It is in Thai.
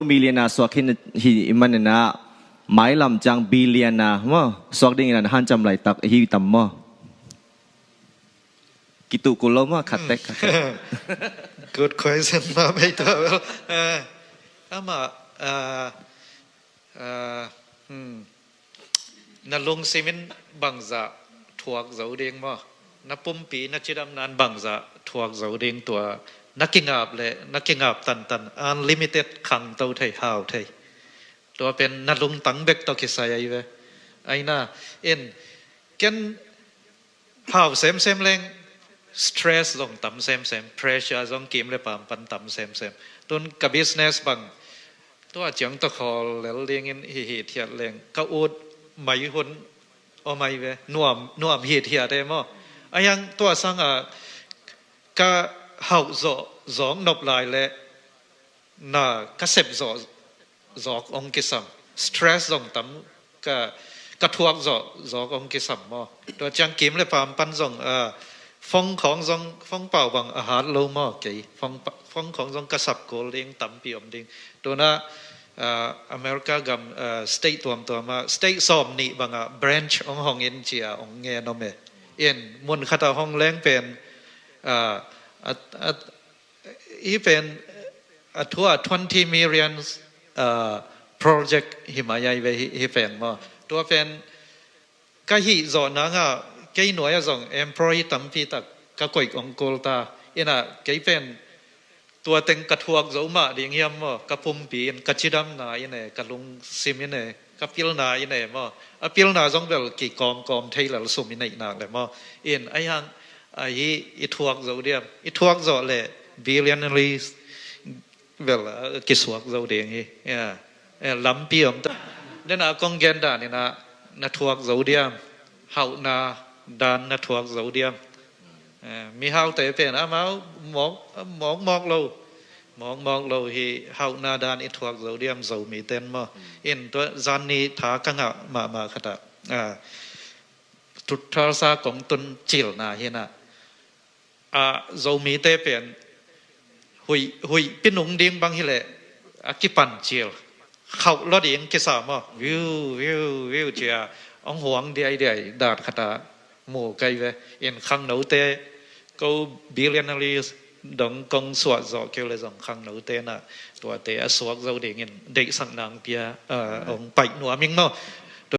millionaire swakin hi imanena mai lam chang billionaire mo swak ding na han cham lai tak hi tam mo kitu kulo mo khatek good question ma mai to ama na lung simin bangza thuak zau ding mo na pumpi na chidam nan bangza thuak zau ding tua nakingap tan unlimited khang tau thai hao thaiตัวเป็นนัดลุงตั้งเบกตอกิสายไว้ไอ้น่ะเอ็นกันหาวเซมแรง stress ลงต่ำเซม pressure ลงกิมเลยปามปันต่ำเซมต้นกับ business บังตัวจังตะคอแล้วเลี้ยงเฮียเทียดแรงก็อุดไม่หุ่นเอาไม่เว้น่วมเฮียเทียดได้มั้งไอ้ยังตัวสังก็หาวจองนบลายเลยน่ะก็เสพจอกองกิสัม stress ลงต่ำก็ทวกจอกองกิสัมมั้งตัวจังกิมเลยปามปันจงฟองของจงฟองเป่าบังอาหารโลมั้งกี่ฟองของจงกระสับโกเลี้ยงต่ำปีอมดิงตัวน่ะอเมริกากับstate ตัวมา state สอบนี่บางbranch ของห้องเอ็นจีของเงี้ยน้องเมย์เอ็นมุนขัดห้องแรงเป็นอีเป็นทั่ว20 million project หิมายายไปหิแฝงมาตัวเป็นก็หิจอนังก็หน่วยส่ง employee ตั้มพีตักก็ก่อยองโกลตาอินะก็เป็นตัวเต็งกระทวกเจ้ามาดิ่งเฮียมมั้งกระพุ่มปีนกระชิดำนาอินะกระลุงซิมอินะกระพิลนาอินะมั้งพิลนาส่งแบบกี่กอมไทยแล้วสุ่มอินะนักเลยมั้งอินไอ้ยังอีทวกเจ้าเดียมอีทวกเจ้าเลย billionaires แบบกิสวกเจ้าเดียงฮีล้ำปีอมตเนี่ยนะกองเกนดานี่นะนัทวกเจ้าเดียมเฮานาดานนัทวกเจ้าเดียมมีเฮาแต่เป็นมาหมอกเราฮีเฮานาดานอีทวกเจ้าเดียมเจ้ามีเต็นมาอินตัวจันนี่ท้ากังมาขดาทุกทศซากองตุนจิลนะเห็นนะเจ้ามีเตเป็นหุยเป็นหนุ่งดิ้งบางทีแหละกิปันจิลเขาลดเองกิสามวิวเจียองหวงเดียดาดขดาหมู่ไกลเวเอ็นขังหนูเตก็บิลเลียนลีดงกงสวดจอเกี่ยวเลยสองขังหนูเตน่ะตัวเตะสวกเราเด็กเงินเด็กสังนางเปียองไปหนัวมิงเนาะ